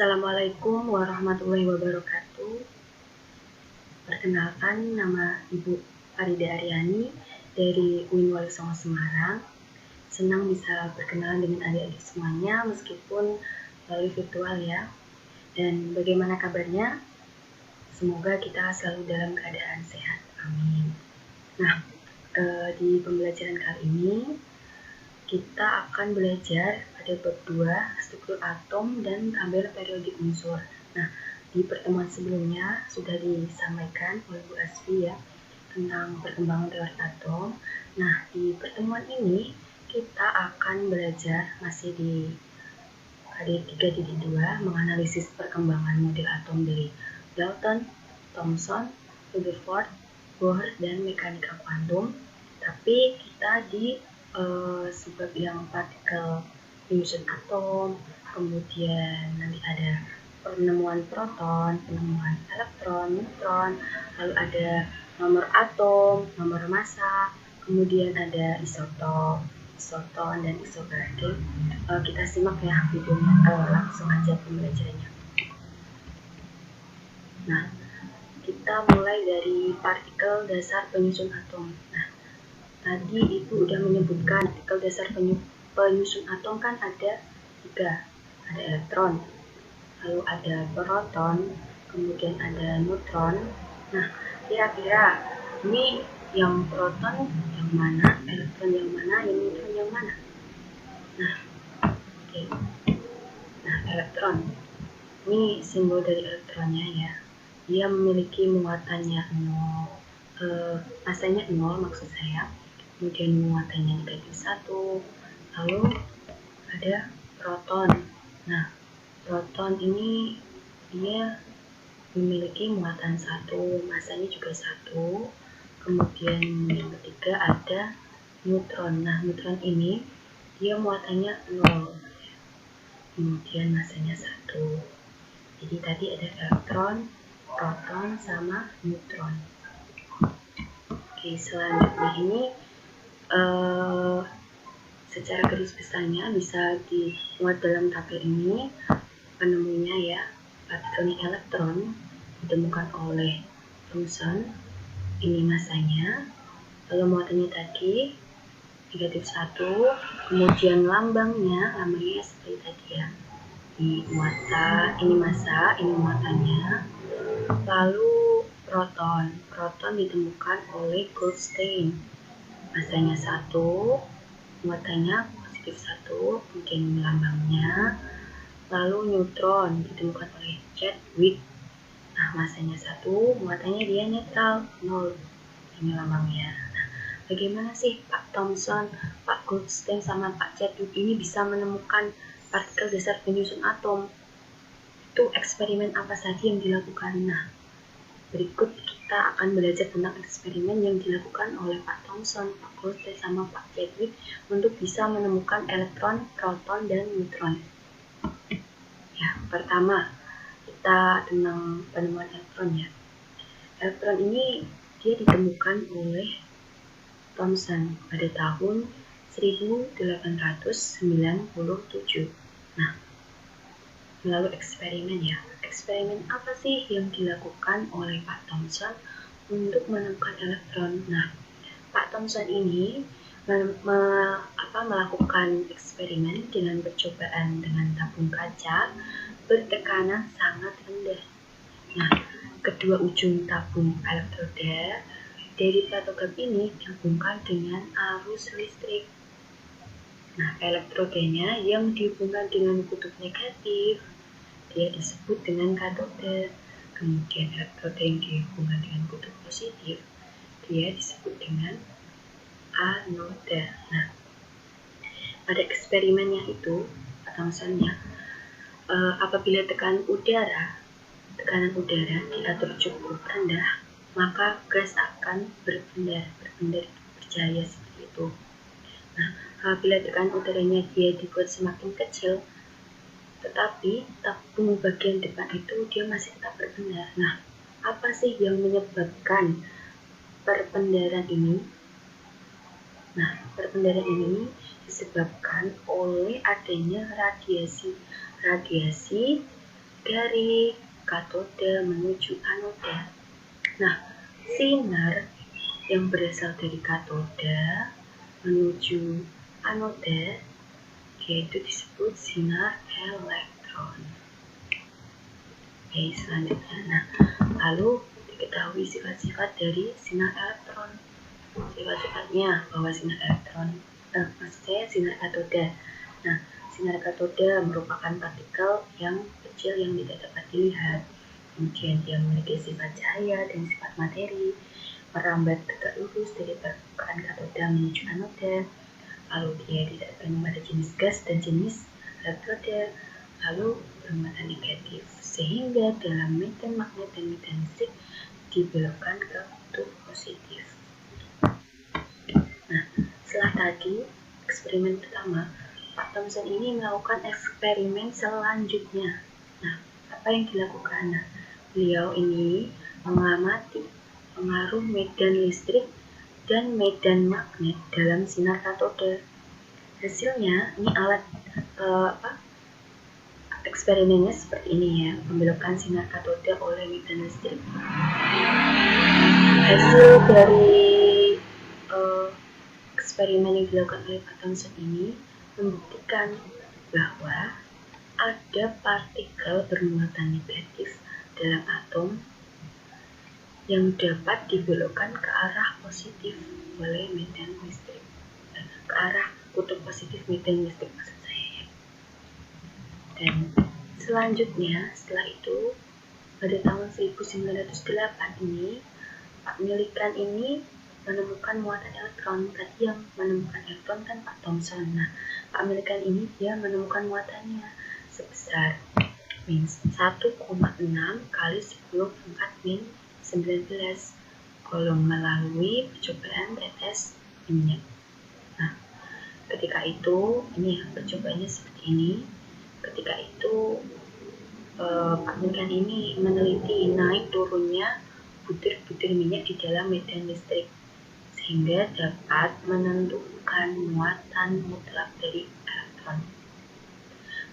Assalamualaikum warahmatullahi wabarakatuh. Perkenalkan, nama Ibu Farida Aryani dari UIN Wali Songo Semarang. Senang bisa berkenalan dengan adik-adik semuanya meskipun melalui virtual ya. Dan bagaimana kabarnya? Semoga kita selalu dalam keadaan sehat. Amin. Nah, di pembelajaran kali ini kita akan belajar pada bab 2 struktur atom dan tabel periodik unsur. Nah, di pertemuan sebelumnya sudah disampaikan oleh Bu Asfi ya tentang perkembangan teori atom. Nah, di pertemuan ini kita akan belajar masih di KD 3.2 menganalisis perkembangan model atom dari Dalton, Thomson, Rutherford, Bohr, dan mekanika kuantum. Tapi kita di sebab yang partikel penyusun atom, kemudian nanti ada penemuan proton, penemuan elektron, neutron, lalu ada nomor atom, nomor massa, kemudian ada isotop, isoton, dan isobarium. Kita simak ya videonya, langsung aja pembelajarannya. Nah, kita mulai dari partikel dasar penyusun atom. Nah, tadi Ibu udah menyebutkan partikel dasar penyusun atom kan ada 3. Ada elektron, lalu ada proton, kemudian ada neutron. Nah, kira-kira ini yang proton yang mana, elektron yang mana, yang neutron yang mana? Nah, oke. Nah, elektron. Ini simbol dari elektronnya ya. Dia memiliki muatannya 0, masanya 0 maksud saya. Kemudian muatannya -1. Lalu ada proton. Nah, proton ini dia memiliki muatan 1, masanya juga 1. Kemudian yang ketiga ada neutron. Nah, neutron ini dia muatannya 0. Kemudian masanya 1. Jadi tadi ada elektron, proton, sama neutron. Oke, selanjutnya ini secara garis besarnya bisa dimuat dalam tabel ini. Penemunya ya, partikelnya elektron ditemukan oleh Thomson. Ini masanya, lalu muatannya tadi -1, kemudian lambangnya seperti tadi ya. Ini massa, ini muatannya. Lalu proton ditemukan oleh Goldstein. Masanya 1, muatannya +1, kemudian lambangnya. Lalu neutron ditemukan oleh Chadwick. Nah, masanya 1, muatannya dia netral, 0. Ini lambangnya. Nah, bagaimana sih Pak Thomson, Pak Goldstein, sama Pak Chadwick ini bisa menemukan partikel dasar penyusun atom? Itu eksperimen apa saja yang dilakukan? Nah, berikut kita akan belajar tentang eksperimen yang dilakukan oleh Pak Thomson, Pak Goldstein, sama Pak Chadwick untuk bisa menemukan elektron, proton, dan neutron. Ya, pertama kita tentang penemuan elektron ya. Elektron ini dia ditemukan oleh Thomson pada tahun 1897. Nah, melalui eksperimen ya. Eksperimen apa sih yang dilakukan oleh Pak Thomson untuk menemukan elektron? Nah, Pak Thomson ini melakukan eksperimen dengan percobaan dengan tabung kaca bertekanan sangat rendah. Nah, kedua ujung tabung elektroda dari platogap ini dihubungkan dengan arus listrik. Nah, elektrodanya yang dihubungkan dengan kutub negatif dia disebut dengan katode. Kemudian elektroda yang dihubungkan dengan kutub positif dia disebut dengan anoda. Nah, pada eksperimennya itu Thomson-nya apabila tekanan udara diatur cukup rendah, maka gas akan berpendar bercahaya seperti itu. Nah, apabila tekanan udaranya dia dibuat semakin kecil, tetapi tabung bagian depan itu dia masih tetap berpendar. Nah, apa sih yang menyebabkan perpendaran ini? Nah, perpendaran ini disebabkan oleh adanya radiasi dari katode menuju anode. Nah, sinar yang berasal dari katode menuju anode yaitu disebut sinar elektron. Oke, selanjutnya. Nah, lalu diketahui sifat-sifat dari sinar elektron. Sifat-sifatnya bahwa sinar elektron, sinar katode. Nah, sinar katode merupakan partikel yang kecil yang tidak dapat dilihat. Kemudian dia memiliki sifat cahaya dan sifat materi, merambat tegak lurus dari permukaan katode menuju anode. Lalu dia tidak bertemu pada jenis gas dan jenis elektrode, lalu bermuatan negatif, sehingga dalam medan magnet dan medan listrik dibelokkan ke kutub positif. Nah, setelah tadi eksperimen pertama, Pak Thomson ini melakukan eksperimen selanjutnya. Nah, apa yang dilakukan? Nah, beliau ini mengamati pengaruh medan listrik dan medan magnet dalam sinar katode. Hasilnya, ini alat eksperimennya seperti ini ya, pembelokan sinar katode oleh medan listrik. Hasil dari eksperimen yang dilakukan oleh Pak Thomson ini membuktikan bahwa ada partikel bermuatan negatif dalam atom yang dapat dibelokkan ke arah positif oleh medan listrik, ke arah kutub positif medan listrik maksud saya ya. Dan selanjutnya setelah itu pada tahun 1908 ini Pak Millikan ini menemukan muatan elektron. Tadi yang menemukan elektron kan Pak Thomson. Nah, Pak Millikan ini dia menemukan muatannya sebesar 1,6 kali 10 pangkat min 19 kalau melalui percobaan tetes minyak. Nah, ketika itu ini ya, percobaannya seperti ini. Ketika itu Pak Millikan ini meneliti naik turunnya butir-butir minyak di dalam medan listrik sehingga dapat menentukan muatan mutlak dari elektron.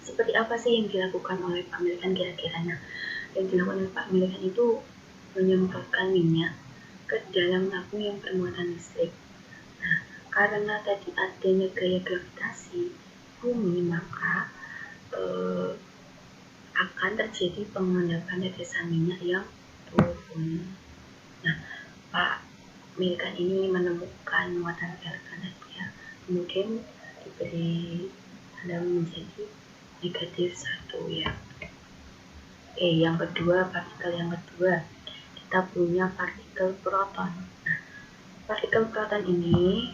Seperti apa sih yang dilakukan oleh Pak Millikan kira-kira? Nah, yang dilakukan oleh Pak Millikan itu menyemprotkan minyak ke dalam tabung yang bermuatan listrik. Nah, karena tadi adanya gaya gravitasi bumi, maka akan terjadi pengendapan tetesan minyak yang turun. Nah, Pak Millikan ini menemukan muatan elektron ya, kemudian diberi tanda menjadi negatif 1 ya. Oke, yang kedua, partikel yang kedua kita punya partikel proton. Nah, partikel proton ini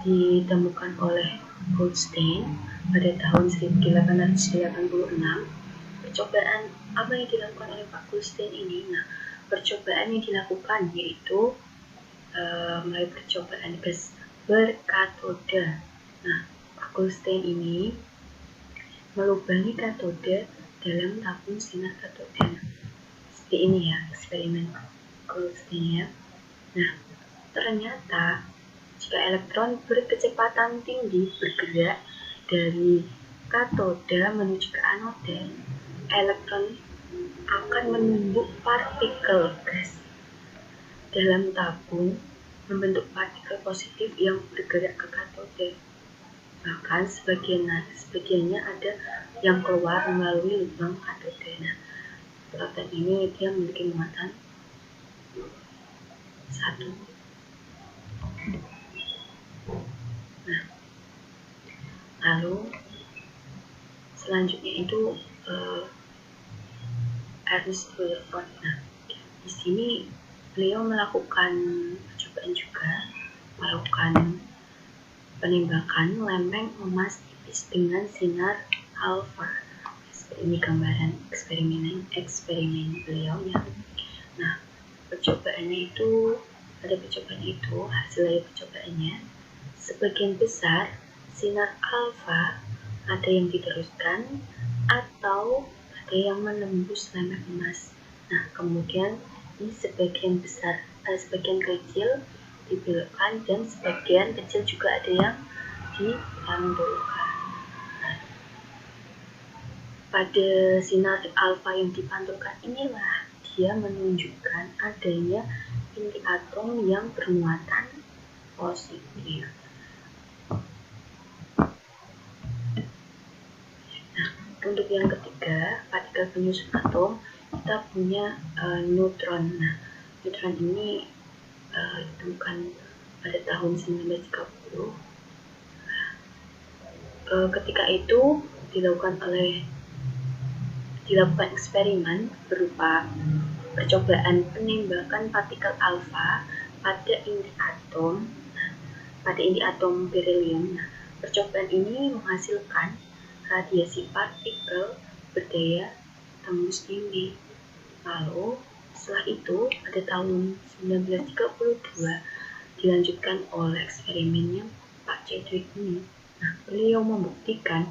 ditemukan oleh Goldstein pada tahun 1886. Percobaan apa yang dilakukan oleh Pak Goldstein ini? Nah, percobaan yang dilakukan yaitu melalui percobaan gas berkatode. Nah, Pak Goldstein ini melubangi katode dalam tabung sinar katode. Seperti ini ya eksperimen Goldstein ya. Nah, ternyata jika elektron berkecepatan tinggi bergerak dari katode menuju ke anode, elektron akan menumbuk partikel gas dalam tabung membentuk partikel positif yang bergerak ke katode. Bahkan sebagiannya ada yang keluar melalui lubang katode. Nah, proton ini dia memiliki muatan 1. Nah, lalu selanjutnya itu Ernst Rutherford. Nah, di sini beliau melakukan percobaan juga, melakukan penembakan lempeng emas tipis dengan sinar alfa. Seperti ini gambaran eksperimen beliau ya. Nah, percobaannya itu hasil dari percobaannya sebagian besar sinar alfa ada yang diteruskan atau ada yang menembus lempeng emas. Nah, kemudian ini sebagian kecil dibelokkan dan sebagian kecil juga ada yang dipantulkan. Nah, pada sinar alfa yang dipantulkan inilah dia menunjukkan adanya inti atom yang bermuatan positif. Nah, untuk yang ketiga, partikel penyusun atom, kita punya neutron. Nah, neutron ini ditemukan pada tahun 1930. Ketika itu dilakukan eksperimen berupa percobaan penembakan partikel alfa pada inti atom berilium. Nah, percobaan ini menghasilkan radiasi partikel berdaya tembus tinggi. Lalu setelah itu pada tahun 1932 dilanjutkan oleh eksperimennya Pak Chadwick ini. Nah, beliau membuktikan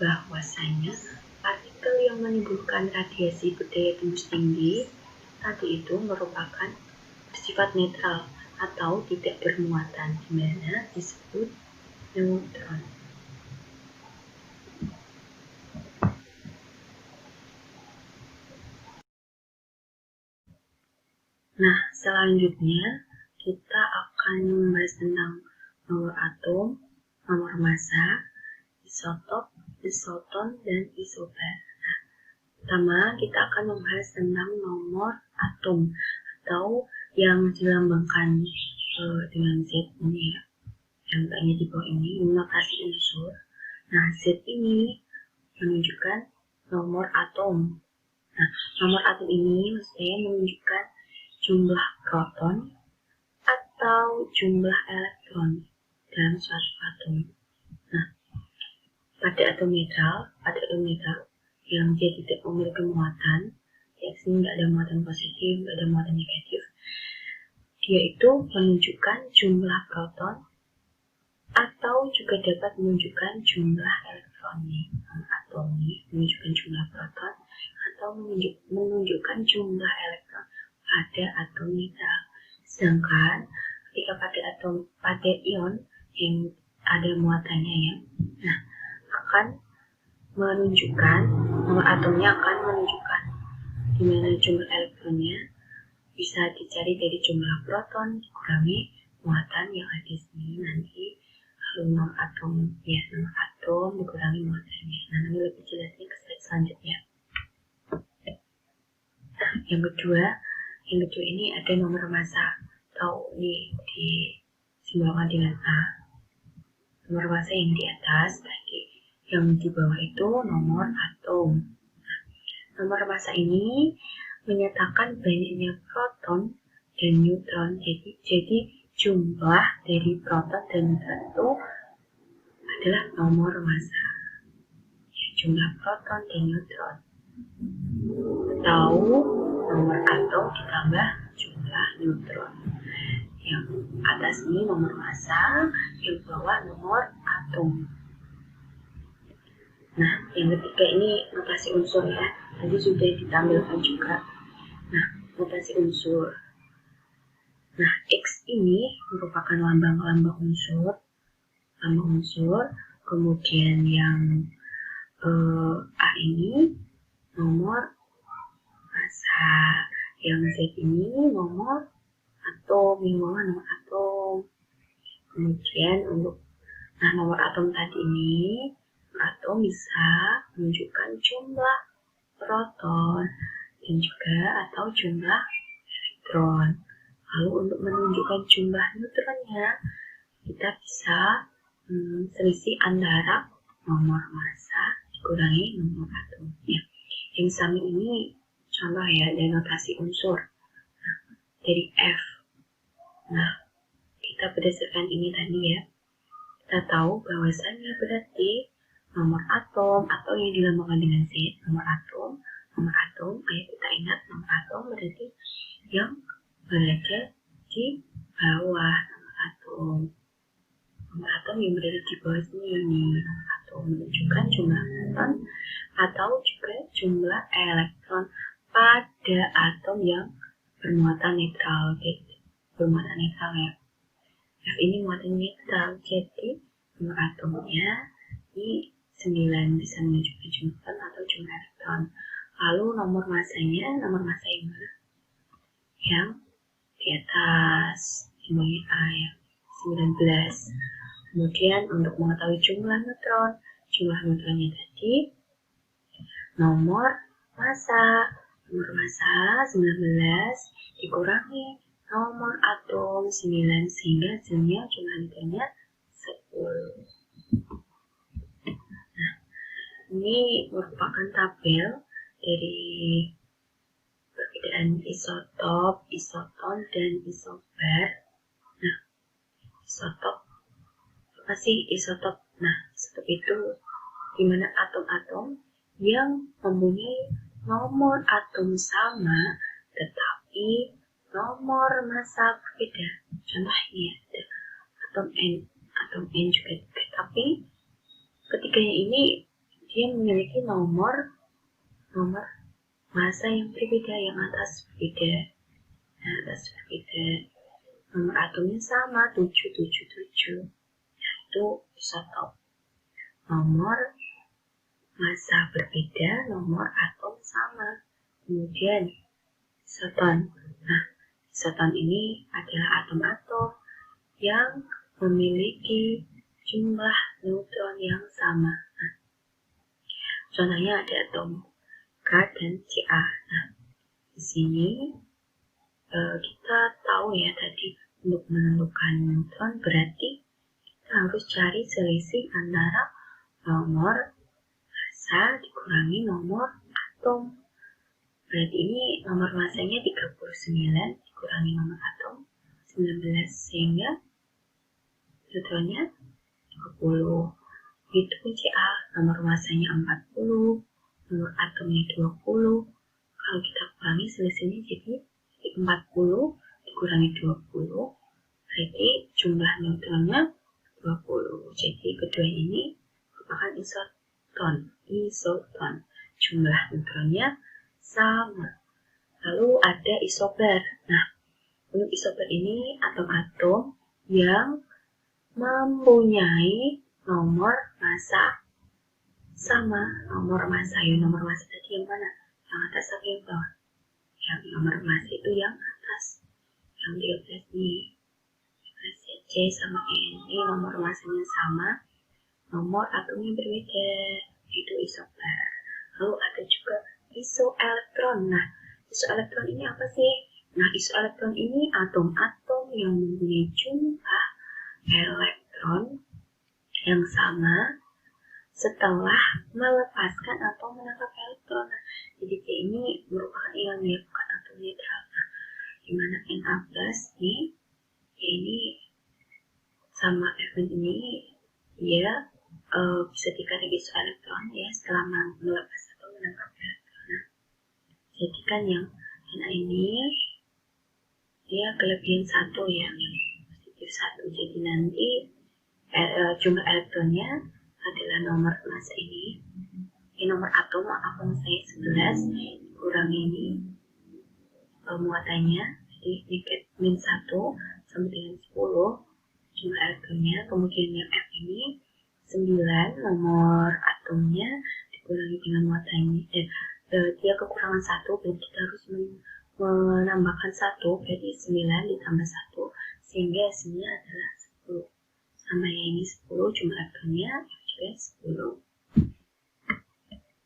bahwasanya partikel yang menimbulkan radiasi berdaya tembus tinggi tadi itu merupakan bersifat netral atau tidak bermuatan, di mana disebut neutron. Nah, selanjutnya kita akan membahas tentang nomor atom, nomor massa, isotop, isoton, dan isobar. Nah, pertama kita akan membahas tentang nomor atom atau yang dilambangkan dengan Z ini ya, yang tanya di bawah ini notasi unsur. Nah, Z ini menunjukkan nomor atom. Nah, nomor atom ini maksudnya menunjukkan jumlah proton atau jumlah elektron dalam suatu atom. Nah, pada atom netral yang dia tidak memiliki muatan, ya sini nggak ada muatan positif, nggak ada muatan negatif, dia itu menunjukkan jumlah proton atau juga dapat menunjukkan jumlah elektron nih. Atom nih menunjukkan jumlah proton atau menunjukkan jumlah elektron pada atom netral. Sedangkan ketika pada ion yang ada muatannya ya, nah akan menunjukkan nomor atomnya akan menunjukkan di mana jumlah elektronnya bisa dicari dari jumlah proton dikurangi muatan yang ada di sini nanti, lalu nomor atom dikurangi muatannya. Nah, nanti lebih jelasnya ke slide selanjutnya. Nah, yang kedua ini ada nomor massa atau ini disimbolkan dengan A. Nomor massa yang di atas tadi, yang di bawah itu nomor atom. Nah, nomor massa ini menyatakan banyaknya proton dan neutron. Jadi jumlah dari proton dan neutron itu adalah nomor massa. Ya, jumlah proton dan neutron. Atau nomor atom ditambah jumlah neutron. Yang atas ini nomor massa, yang bawah nomor atom. Nah, yang ketiga ini notasi unsur ya. Tadi sudah ditampilkan juga. Nah, notasi unsur. Nah, X ini merupakan lambang unsur. Kemudian yang A ini nomor massa, yang Z ini nomor atom, yang bawah nomor atom. Kemudian untuk nomor atom tadi ini, atom bisa menunjukkan jumlah proton dan juga atau jumlah elektron. Lalu untuk menunjukkan jumlah neutronnya, kita bisa selisih antara nomor massa dikurangi nomor atom. Ya. Yang samping ini contoh ya, dari notasi unsur. Nah, dari F. Nah, kita berdasarkan ini tadi ya, kita tahu bahwasannya berarti nomor atom atau yang dilambangkan dengan Z, nomor atom, ayo kita ingat nomor atom berarti yang berada di bawah nomor atom. Nomor atom yang berada di bawah sini nih, nomor atom menunjukkan jumlah proton atau juga jumlah elektron pada atom yang bermuatan netral, ya. F ini muatan netral, jadi nomor atomnya ini 9 bisa menunjukkan jumlah proton atau jumlah elektron. Lalu nomor masanya, nomor masa yang mana? Yang di atas, simbolnya A ya, 19. Kemudian untuk mengetahui jumlah neutronnya tadi nomor massa 19 dikurangi nomor atom 9 sehingga hasilnya jumlah neutronnya 10. Nah, ini merupakan tabel dari perbedaan isotop, isoton, dan isobar. Nah, isotop apa sih isotop? Nah, isotop itu dimana atom-atom yang mempunyai nomor atom sama tetapi nomor massa berbeda. Contoh ini ada atom N juga, tapi ketiganya ini dia memiliki nomor massa yang berbeda, yang atas berbeda. Nah, atas berbeda. Nomor atomnya sama 777. Itu isotop. Nomor massa berbeda, nomor atom sama. Kemudian isoton. Nah, isoton ini adalah atom-atom yang memiliki jumlah neutron yang sama. Nah, contohnya ada atom K dan Ca. Nah, di sini kita tahu ya tadi untuk menentukan neutron berarti kita harus cari selisih antara nomor massa dikurangi nomor atom. Berarti ini nomor massanya 39 dikurangi nomor atom 19 sehingga neutronnya 20. Itu Ca, nomor massanya 40, nomor atomnya 20. Kalau kita kurangi selisihnya jadi 40 dikurangi 20 berarti jumlah neutronnya 20. Jadi kedua ini merupakan isoton. Jumlah neutronnya sama. Lalu ada isobar. Nah, untuk isobar ini atom-atom yang mempunyai nomor massa sama. Nomor massa tadi yang mana? Yang atas atau yang bawah? Yang nomor massa itu yang atas. Yang 13 nih. C sama N. Ini nomor massanya sama. Nomor atomnya berbeda. Itu isobar. Lalu ada juga isoelektron. Nah, isoelektron ini apa sih? Nah, isoelektron ini atom-atom yang mempunyai jumlah elektron yang sama setelah melepaskan atau menangkap elektron. Nah, jadi C ini merupakan ion ya, bukan atom netral. Nah, dimana Na plus nih, C ini sama F ini dia bisa dikatakan isoelektron ya setelah melepas atau menangkap elektron. Nah, jadi kan yang Na ini dia kelebihan 1 ya, positif 1. Jadi nanti jumlah elektronnya adalah nomor massa ini nomor atom, maaf saya 11 kurangi ini muatannya, jadi negatif min 1 sama dengan 10 jumlah elektronnya. Kemudian yang F ini 9 nomor atomnya dikurangi dengan muatannya, dia kekurangan 1 berarti kita harus menambahkan 1, berarti 9 ditambah 1 sehingga hasilnya adalah 10. Sama yang ini 10 jumlah elektronnya juga 10.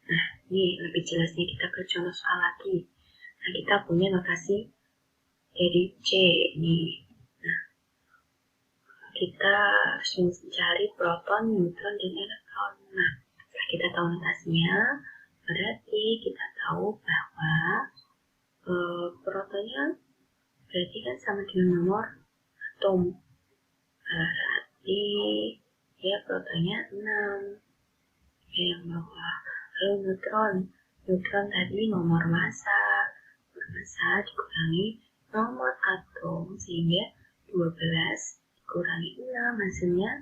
Nah, ini lebih jelasnya kita ke contoh soal lagi. Nah, kita punya notasi dari C ini. Nah, kita harus mencari proton, neutron, dan elektron. Nah, setelah kita tahu notasinya, berarti kita tahu bahwa protonnya berarti kan sama dengan nomor atom. Berarti ya protonnya 6. Yang bawah. Lalu neutron tadi nomor massa dikurangi nomor atom sehingga 12 dikurangi 6 hasilnya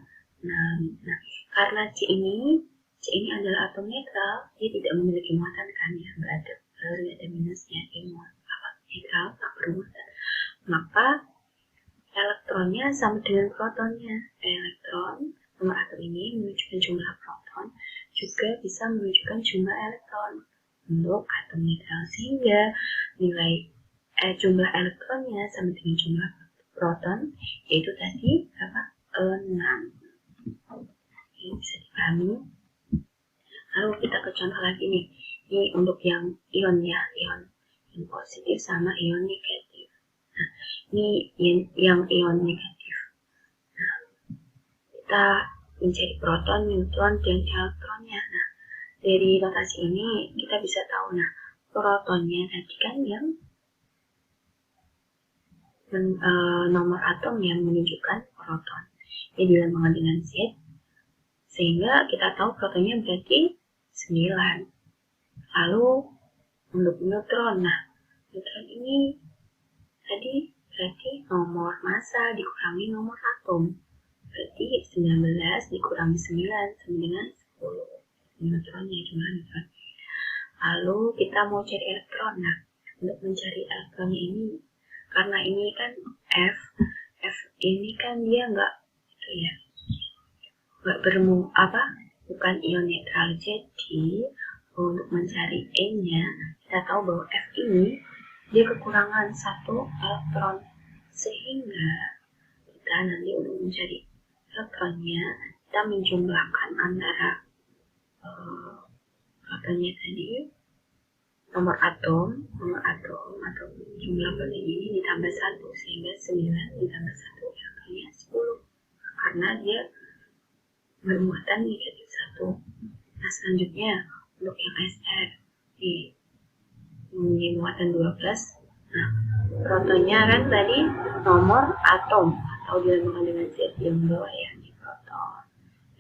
6. Nah, karena C ini adalah atom netral, dia tidak memiliki muatan kan ya, nggak ada plus, nggak ada minusnya, dia netral, tak bermuatan. Maka elektronnya sama dengan protonnya. Elektron nomor atom ini menunjukkan jumlah proton, juga bisa menunjukkan jumlah elektron untuk atom netral, sehingga nilai jumlah elektronnya sama dengan jumlah proton, yaitu tadi berapa? 6. Ini bisa dipahami. Lalu kita ke contoh lagi nih. Ini untuk yang ion ya, ion positif sama ion negatif. Nah, ini yang ion negatif. Nah, kita mencari proton, neutron, dan elektronnya. Nah, dari notasi ini kita bisa tahu, nah, protonnya tadi kan yang nomor atom yang menunjukkan proton. Dia dilambangkan dengan Z, sehingga kita tahu protonnya berarti 9. Lalu untuk neutron, nah, neutron ini tadi berarti nomor massa dikurangi nomor atom. Berarti 19 dikurangi 9 sama dengan 10. Neutronnya jumlah neutron. Lalu kita mau cari elektron. Nah, untuk mencari elektronnya ini, karena ini kan F ini kan dia nggak bukan ion netral. Jadi untuk mencari E-nya, kita tahu bahwa F ini dia kekurangan 1 elektron, sehingga kita nanti untuk mencari elektronnya kita menjumlahkan antara protonnya tadi, nomor atom atau jumlah proton ini ditambah 1, sehingga 9 ditambah 1 angkanya 10, karena dia bermuatan negatif 1. Nah, selanjutnya untuk yang SR mempunyai muatan 12. Nah, protonnya kan tadi nomor atom atau dilambangkan dengan Z yang bawah ya, di proton.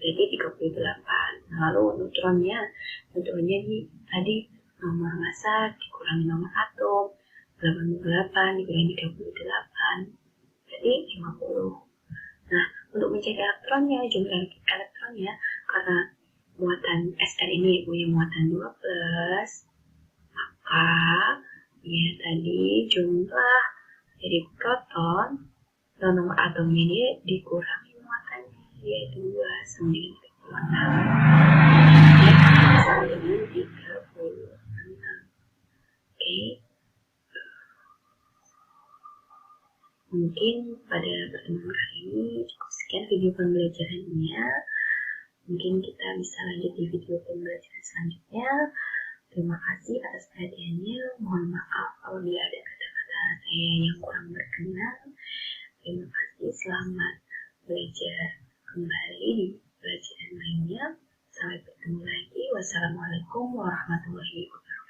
Jadi 38. Nah, lalu neutronnya ini tadi nomor massa dikurangi nomor atom, 88 dikurangi 38, jadi 50. Nah, untuk mencari elektronnya, jumlah elektronnya, karena muatan SR ini punya muatan 12, maka ya tadi jumlah dari proton dan nomor atomnya ini dikurangi muatannya, yaitu 2 sama dengan 36. Sama dengan 36. Oke. Mungkin pada pertemuan kali ini cukup sekian video pembelajarannya. Mungkin kita bisa lanjut di video pembelajaran selanjutnya. Terima kasih atas perhatiannya. Mohon maaf apabila ada kata-kata saya yang kurang berkenan. Terima kasih. Selamat belajar kembali di pelajaran lainnya. Sampai bertemu lagi. Wassalamualaikum warahmatullahi wabarakatuh.